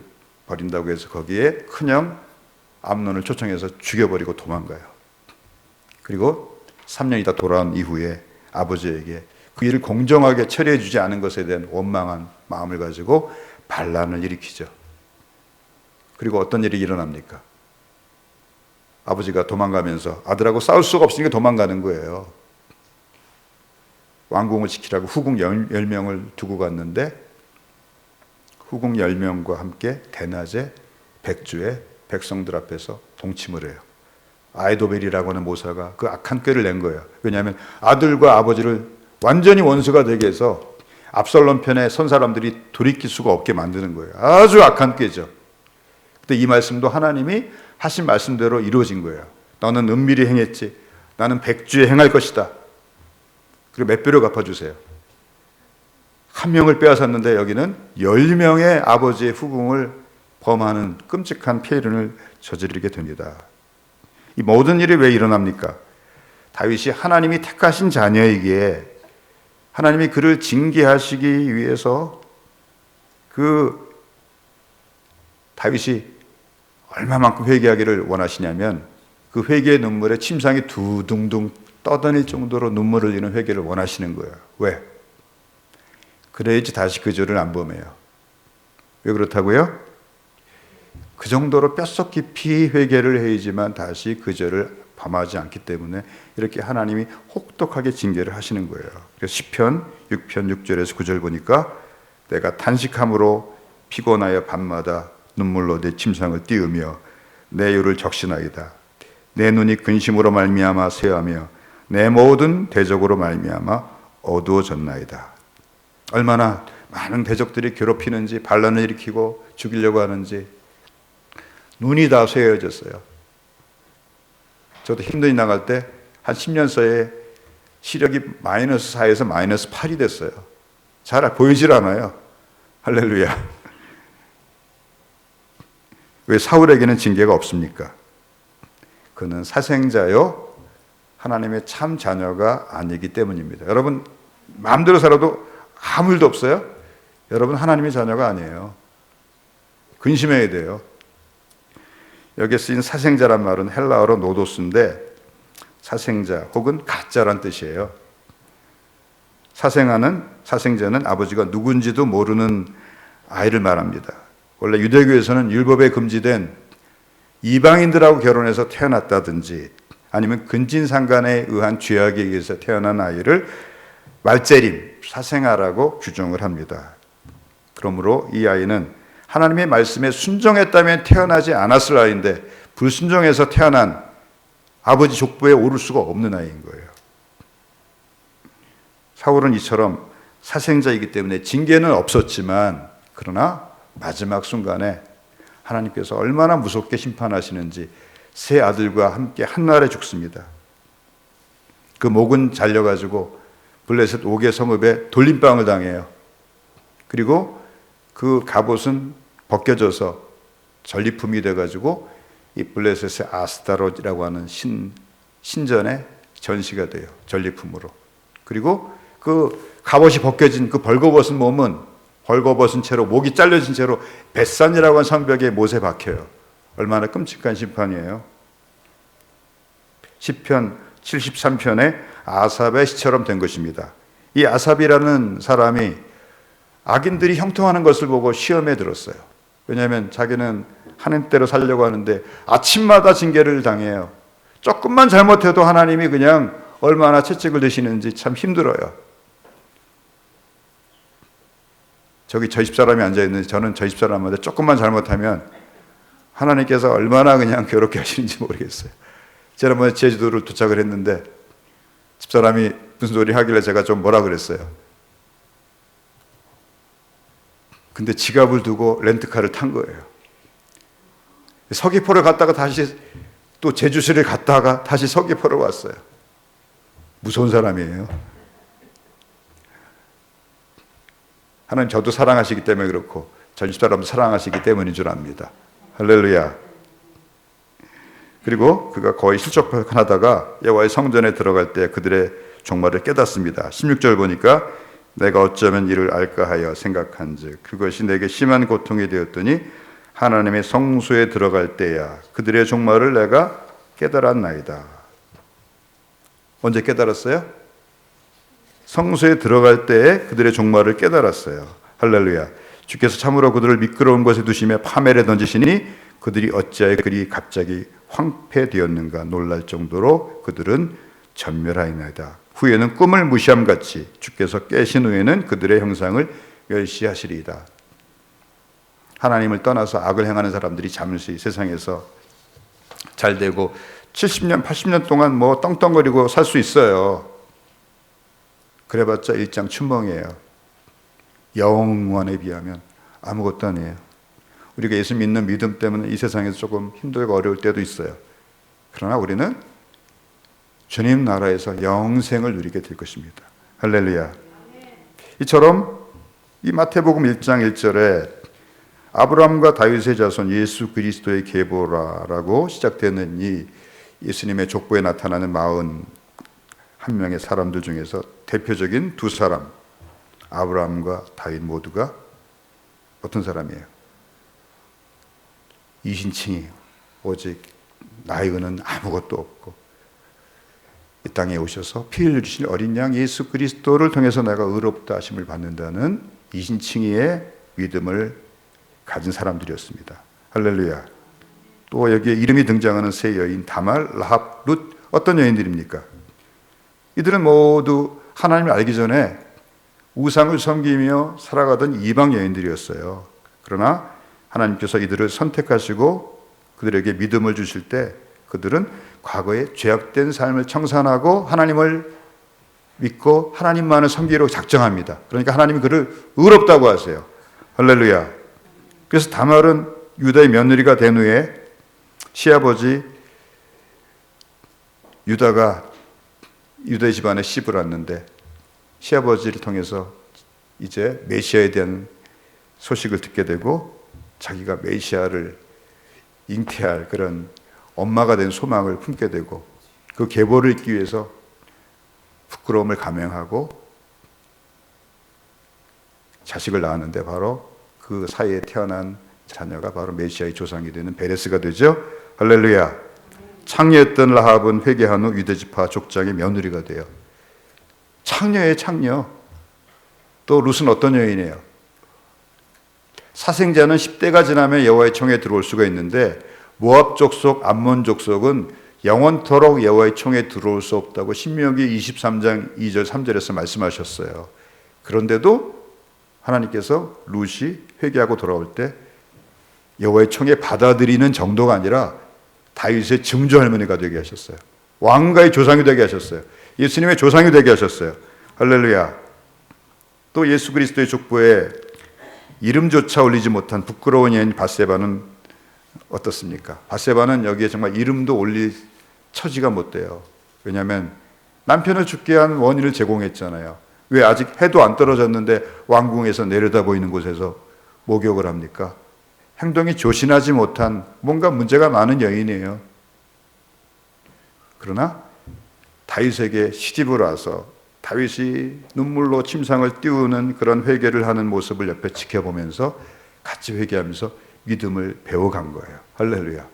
벌인다고 해서 거기에 큰형 암논을 초청해서 죽여버리고 도망가요. 그리고 3년 있다 돌아온 이후에 아버지에게 그 일을 공정하게 처리해 주지 않은 것에 대한 원망한 마음을 가지고 반란을 일으키죠. 그리고 어떤 일이 일어납니까? 아버지가 도망가면서 아들하고 싸울 수가 없으니까 도망가는 거예요. 왕궁을 지키라고 후궁 10명을 두고 갔는데 후궁 10명과 함께 대낮에 백주에 백성들 앞에서 동침을 해요. 아이도벨이라고 하는 모사가 그 악한 꾀를 낸 거예요. 왜냐하면 아들과 아버지를 완전히 원수가 되게 해서 압살롬 편에 선 사람들이 돌이킬 수가 없게 만드는 거예요. 아주 악한 꾀죠. 근데 이 말씀도 하나님이 하신 말씀대로 이루어진 거예요. 너는 은밀히 행했지. 나는 백주에 행할 것이다. 그리고 몇 배로 갚아주세요. 한 명을 빼앗았는데 여기는 10명의 아버지의 후궁을 범하는 끔찍한 폐륜을 저지르게 됩니다. 이 모든 일이 왜 일어납니까? 다윗이 하나님이 택하신 자녀이기에 하나님이 그를 징계하시기 위해서 그 다윗이 얼마만큼 회개하기를 원하시냐면 그 회개의 눈물에 침상이 두둥둥 떠다닐 정도로 눈물을 흘리는 회개를 원하시는 거예요. 왜? 그래야지 다시 그 죄를 안 범해요. 왜 그렇다고요? 그 정도로 뼛속 깊이 회개를 해야지만 다시 그 죄를 범하지 않기 때문에 이렇게 하나님이 혹독하게 징계를 하시는 거예요. 그래서 시편 6편 6절에서 9절 보니까 내가 탄식함으로 피곤하여 밤마다 눈물로 내 침상을 띄우며 내 유를 적신하이다. 내 눈이 근심으로 말미암아 쇠하며 내 모든 대적으로 말미암아 어두워졌나이다. 얼마나 많은 대적들이 괴롭히는지, 반란을 일으키고 죽이려고 하는지 눈이 다 쇠해졌어요. 저도 힘든이 나갈 때 한 10년 사이에 시력이 마이너스 4에서 마이너스 8이 됐어요. 잘 보이질 않아요. 할렐루야. 왜 사울에게는 징계가 없습니까? 그는 사생자요 하나님의 참 자녀가 아니기 때문입니다. 여러분 마음대로 살아도 아무 일도 없어요? 여러분 하나님의 자녀가 아니에요. 근심해야 돼요. 여기에 쓰인 사생자란 말은 헬라어로 노도스인데 사생자 혹은 가짜란 뜻이에요. 사생자는 아버지가 누군지도 모르는 아이를 말합니다. 원래 유대교에서는 율법에 금지된 이방인들하고 결혼해서 태어났다든지 아니면 근친상간에 의한 죄악에 의해서 태어난 아이를 말재림, 사생아라고 규정을 합니다. 그러므로 이 아이는 하나님의 말씀에 순종했다면 태어나지 않았을 아이인데 불순종해서 태어난 아버지 족보에 오를 수가 없는 아이인 거예요. 사울은 이처럼 사생자이기 때문에 징계는 없었지만 그러나 마지막 순간에 하나님께서 얼마나 무섭게 심판하시는지 세 아들과 함께 한날에 죽습니다. 그 목은 잘려가지고 블레셋 5개 성읍에 돌림방을 당해요. 그리고 그 갑옷은 벗겨져서 전리품이 돼가지고 이 블레셋의 아스타롯이라고 하는 신전에 전시가 돼요. 전리품으로. 그리고 그 갑옷이 벗겨진 그 벌거벗은 몸은 벌거벗은 채로 목이 잘려진 채로 벳산이라고 하는 성벽에 못에 박혀요. 얼마나 끔찍한 심판이에요. 시편 73편에 아삽의 시처럼 된 것입니다. 이 아삽이라는 사람이 악인들이 형통하는 것을 보고 시험에 들었어요. 왜냐하면 자기는 하나님 대로 살려고 하는데 아침마다 징계를 당해요. 조금만 잘못해도 하나님이 그냥 얼마나 채찍을 드시는지 참 힘들어요. 저기 저 집사람이 앉아있는데 저는 저 집사람한테 조금만 잘못하면 하나님께서 얼마나 그냥 괴롭게 하시는지 모르겠어요. 지난번에 제주도를 도착을 했는데 집사람이 무슨 소리 하길래 제가 좀 뭐라 그랬어요. 근데 지갑을 두고 렌트카를 탄 거예요. 서귀포를 갔다가 다시 또 제주시를 갔다가 다시 서귀포를 왔어요. 무서운 사람이에요. 하나님 저도 사랑하시기 때문에 그렇고 저 집사람도 사랑하시기 때문인 줄 압니다. 할렐루야. 그리고 그가 거의 실족하다가 여호와의 성전에 들어갈 때 그들의 종말을 깨닫습니다. 16절 보니까 내가 어쩌면 이를 알까 하여 생각한즉 그것이 내게 심한 고통이 되었더니 하나님의 성소에 들어갈 때야 그들의 종말을 내가 깨달았나이다. 언제 깨달았어요? 성소에 들어갈 때에 그들의 종말을 깨달았어요. 할렐루야. 주께서 참으로 그들을 미끄러운 곳에 두시며 파멸에 던지시니 그들이 어찌하여 그리 갑자기 황폐되었는가 놀랄 정도로 그들은 전멸하였나이다. 후에는 꿈을 무시함같이 주께서 깨신 후에는 그들의 형상을 멸시하시리이다. 하나님을 떠나서 악을 행하는 사람들이 잠시 세상에서 잘 되고 70년, 80년 동안 뭐 떵떵거리고 살 수 있어요. 그래봤자 일장춘몽이에요. 영원에 비하면 아무것도 아니에요. 우리가 예수 믿는 믿음 때문에 이 세상에서 조금 힘들고 어려울 때도 있어요. 그러나 우리는 주님 나라에서 영생을 누리게 될 것입니다. 할렐루야. 이처럼 이 마태복음 1장 1절에 아브라함과 다윗의 자손 예수 그리스도의 계보라라고 시작되는 이 예수님의 족보에 나타나는 41명의 사람들 중에서 대표적인 두 사람, 아브라함과 다윗 모두가 어떤 사람이에요? 이신칭이에요. 오직 나이는 아무것도 없고 이 땅에 오셔서 피 흘려주신 어린 양 예수 그리스도를 통해서 내가 의롭다 하심을 받는다는 이신칭의의 믿음을 가진 사람들이었습니다. 할렐루야. 또 여기에 이름이 등장하는 세 여인 다말, 라합, 룻 어떤 여인들입니까? 이들은 모두 하나님을 알기 전에 우상을 섬기며 살아가던 이방 여인들이었어요. 그러나 하나님께서 이들을 선택하시고 그들에게 믿음을 주실 때 그들은 과거에 죄악된 삶을 청산하고 하나님을 믿고 하나님만을 섬기기로 작정합니다. 그러니까 하나님이 그를 의롭다고 하세요. 할렐루야. 그래서 다말은 유다의 며느리가 된 후에 시아버지 유다가 유다의 집안에 씹을 왔는데 시아버지를 통해서 이제 메시아에 대한 소식을 듣게 되고 자기가 메시아를 잉태할 그런 엄마가 된 소망을 품게 되고 그 계보를 잇기 위해서 부끄러움을 감행하고 자식을 낳았는데 바로 그 사이에 태어난 자녀가 바로 메시아의 조상이 되는 베레스가 되죠. 할렐루야. 창녀였던 라합은 회개한 후 유대지파 족장의 며느리가 돼요. 창녀예요, 창녀. 또 룻은 어떤 여인이에요? 사생자는 10대가 지나면 여호와의 총에 들어올 수가 있는데 모압 족속, 암몬 족속은 영원토록 여호와의 총에 들어올 수 없다고 신명기 23장 2절 3절에서 말씀하셨어요. 그런데도 하나님께서 룻이 회개하고 돌아올 때 여호와의 총에 받아들이는 정도가 아니라 다윗의 증조 할머니가 되게 하셨어요. 왕가의 조상이 되게 하셨어요. 예수님의 조상이 되게 하셨어요. 할렐루야. 또 예수 그리스도의 족보에 이름조차 올리지 못한 부끄러운 여인 밧세바는 어떻습니까? 밧세바는 여기에 정말 이름도 올릴 처지가 못 돼요. 왜냐하면 남편을 죽게 한 원인을 제공했잖아요. 왜 아직 해도 안 떨어졌는데 왕궁에서 내려다 보이는 곳에서 목욕을 합니까? 행동이 조신하지 못한 뭔가 문제가 많은 여인이에요. 그러나 다윗에게 시집을 와서 다윗이 눈물로 침상을 띄우는 그런 회개를 하는 모습을 옆에 지켜보면서 같이 회개하면서 믿음을 배워간 거예요. 할렐루야.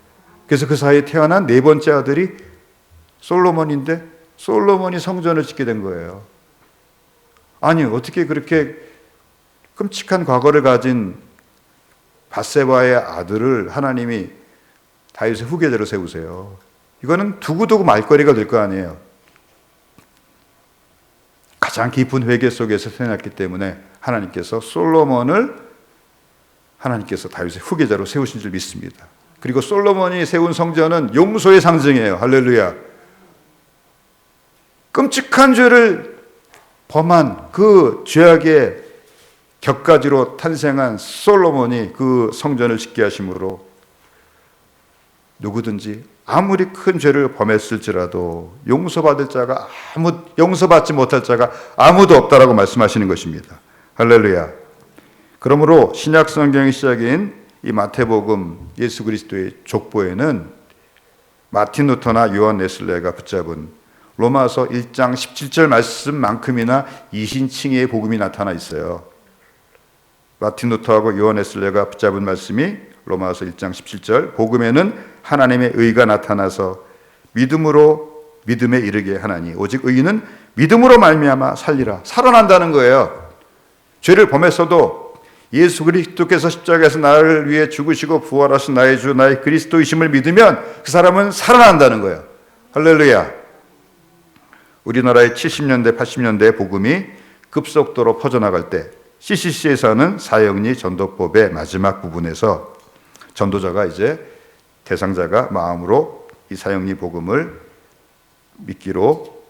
그래서 그 사이에 태어난 네 번째 아들이 솔로몬인데 솔로몬이 성전을 짓게 된 거예요. 아니, 어떻게 그렇게 끔찍한 과거를 가진 밧세바의 아들을 하나님이 다윗의 후계자로 세우세요. 이거는 두고두고 말거리가 될 거 아니에요. 가장 깊은 회개 속에서 태어났기 때문에 하나님께서 솔로몬을 하나님께서 다윗의 후계자로 세우신 줄 믿습니다. 그리고 솔로몬이 세운 성전은 용서의 상징이에요. 할렐루야. 끔찍한 죄를 범한 그 죄악의 격가지로 탄생한 솔로몬이 그 성전을 짓게 하심으로 누구든지 아무리 큰 죄를 범했을지라도 용서받을 자가 용서받지 못할 자가 아무도 없다라고 말씀하시는 것입니다. 할렐루야. 그러므로 신약 성경의 시작인 이 마태복음 예수 그리스도의 족보에는 마틴 루터나 요한 웨슬레가 붙잡은 로마서 1장 17절 말씀만큼이나 이신칭의 복음이 나타나 있어요. 마틴 루터하고 요한 웨슬레가 붙잡은 말씀이 로마서 1장 17절 복음에는 하나님의 의가 나타나서 믿음에 이르게 하나니 오직 의인은 믿음으로 말미암아 살리라. 살아난다는 거예요. 죄를 범했어도 예수 그리스도께서 십자가에서 나를 위해 죽으시고 부활하신 나의 주 나의 그리스도이심을 믿으면 그 사람은 살아난다는 거예요. 할렐루야. 우리나라의 70년대 80년대 복음이 급속도로 퍼져나갈 때 CCC에서는 사형리 전도법의 마지막 부분에서 전도자가 이제 대상자가 마음으로 이 사형리 복음을 믿기로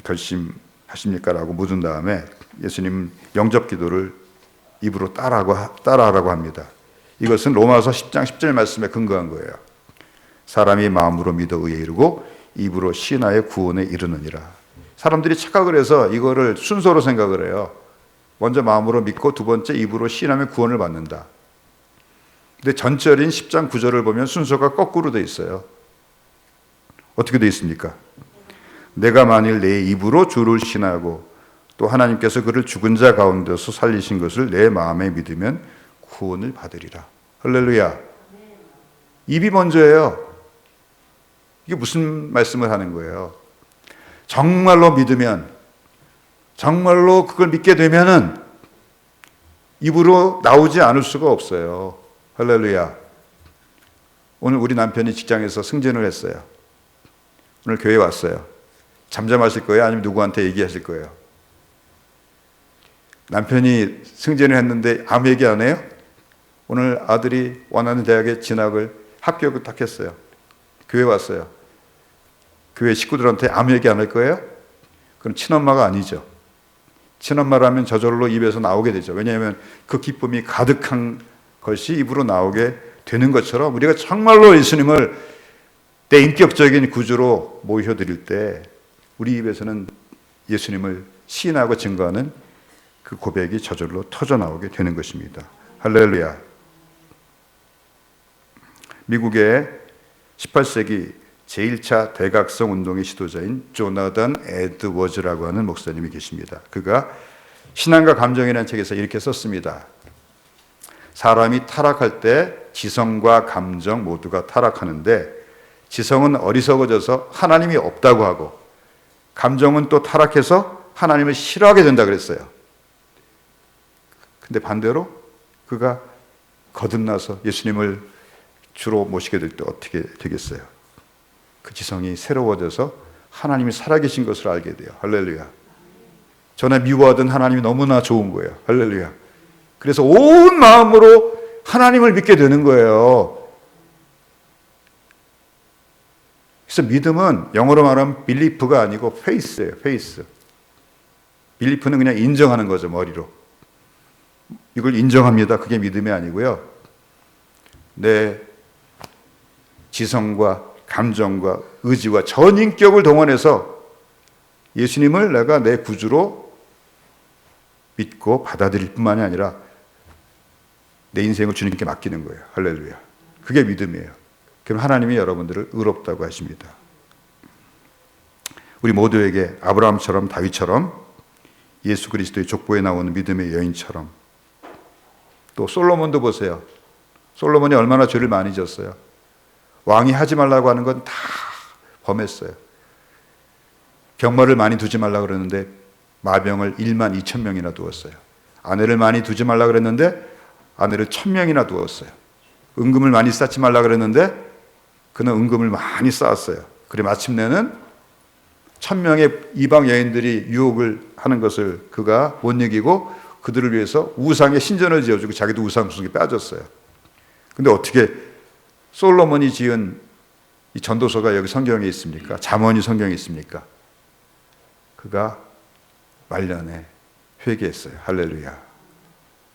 결심하십니까? 라고 묻은 다음에 예수님 영접 기도를 입으로 따라하라고 합니다. 이것은 로마서 10장 10절 말씀에 근거한 거예요. 사람이 마음으로 믿어 의에 이르고 입으로 신하여 구원에 이르느니라. 사람들이 착각을 해서 이거를 순서로 생각을 해요. 먼저 마음으로 믿고 두 번째 입으로 신하면 구원을 받는다. 근데 전절인 10장 9절을 보면 순서가 거꾸로 돼 있어요. 어떻게 돼 있습니까? 내가 만일 내 입으로 주를 신하고 또 하나님께서 그를 죽은 자 가운데서 살리신 것을 내 마음에 믿으면 구원을 받으리라. 할렐루야. 입이 먼저예요. 이게 무슨 말씀을 하는 거예요? 정말로 믿으면, 정말로 그걸 믿게 되면은 입으로 나오지 않을 수가 없어요. 할렐루야. 오늘 우리 남편이 직장에서 승진을 했어요. 오늘 교회 왔어요. 잠잠하실 거예요? 아니면 누구한테 얘기하실 거예요? 남편이 승진을 했는데 아무 얘기 안 해요? 오늘 아들이 원하는 대학에 진학을 합격을 딱 했어요. 교회 왔어요. 교회 식구들한테 아무 얘기 안 할 거예요? 그럼 친엄마가 아니죠. 친엄마라면 저절로 입에서 나오게 되죠. 왜냐하면 그 기쁨이 가득한 것이 입으로 나오게 되는 것처럼 우리가 정말로 예수님을 내 인격적인 구주로 모셔드릴 때 우리 입에서는 예수님을 시인하고 증거하는 그 고백이 저절로 터져 나오게 되는 것입니다. 할렐루야. 미국의 18세기 제1차 대각성 운동의 지도자인 조나단 에드워즈라고 하는 목사님이 계십니다. 그가 신앙과 감정이라는 책에서 이렇게 썼습니다. 사람이 타락할 때 지성과 감정 모두가 타락하는데 지성은 어리석어져서 하나님이 없다고 하고 감정은 또 타락해서 하나님을 싫어하게 된다 그랬어요. 근데 반대로 그가 거듭나서 예수님을 주로 모시게 될 때 어떻게 되겠어요? 그 지성이 새로워져서 하나님이 살아계신 것을 알게 돼요. 할렐루야. 전에 미워하던 하나님이 너무나 좋은 거예요. 할렐루야. 그래서 온 마음으로 하나님을 믿게 되는 거예요. 그래서 믿음은 영어로 말하면 belief가 아니고 faith예요. faith. belief는 그냥 인정하는 거죠. 머리로. 이걸 인정합니다. 그게 믿음이 아니고요. 내 지성과 감정과 의지와 전 인격을 동원해서 예수님을 내가 내 구주로 믿고 받아들일 뿐만이 아니라 내 인생을 주님께 맡기는 거예요. 할렐루야. 그게 믿음이에요. 그럼 하나님이 여러분들을 의롭다고 하십니다. 우리 모두에게 아브라함처럼 다윗처럼 예수 그리스도의 족보에 나오는 믿음의 여인처럼 또 솔로몬도 보세요. 솔로몬이 얼마나 죄를 많이 졌어요. 왕이 하지 말라고 하는 건 다 범했어요. 병마를 많이 두지 말라고 그랬는데 마병을 1만 2천 명이나 두었어요. 아내를 많이 두지 말라고 그랬는데 아내를 1,000명이나 두었어요. 은금을 많이 쌓지 말라고 그랬는데 그는 은금을 많이 쌓았어요. 그래 마침내는 1,000명의 이방 여인들이 유혹을 하는 것을 그가 못 이기고 그들을 위해서 우상의 신전을 지어주고 자기도 우상 속에 빠졌어요. 근데 어떻게 솔로몬이 지은 이 전도서가 여기 성경에 있습니까? 잠언이 성경에 있습니까? 그가 말년에 회개했어요. 할렐루야.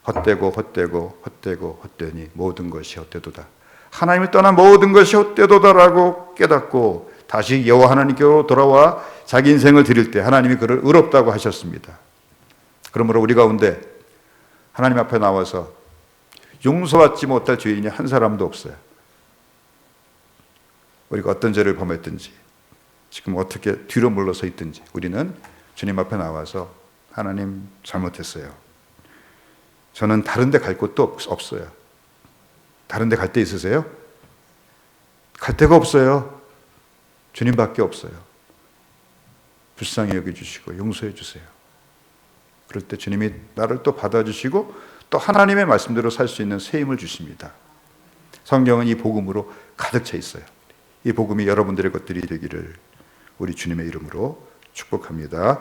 헛되고 헛되고 헛되고 헛되니 모든 것이 헛되도다. 하나님을 떠난 모든 것이 헛되도다라고 깨닫고 다시 여호와 하나님께로 돌아와 자기 인생을 드릴 때 하나님이 그를 의롭다고 하셨습니다. 그러므로 우리 가운데 하나님 앞에 나와서 용서받지 못할 죄인이 한 사람도 없어요. 우리가 어떤 죄를 범했든지 지금 어떻게 뒤로 물러서 있든지 우리는 주님 앞에 나와서 하나님 잘못했어요. 저는 다른 데 갈 곳도 없어요. 다른 데 갈 데 있으세요? 갈 데가 없어요. 주님밖에 없어요. 불쌍히 여겨주시고 용서해 주세요. 그럴 때 주님이 나를 또 받아주시고 또 하나님의 말씀대로 살 수 있는 새 힘을 주십니다. 성경은 이 복음으로 가득 차 있어요. 이 복음이 여러분들의 것들이 되기를 우리 주님의 이름으로 축복합니다.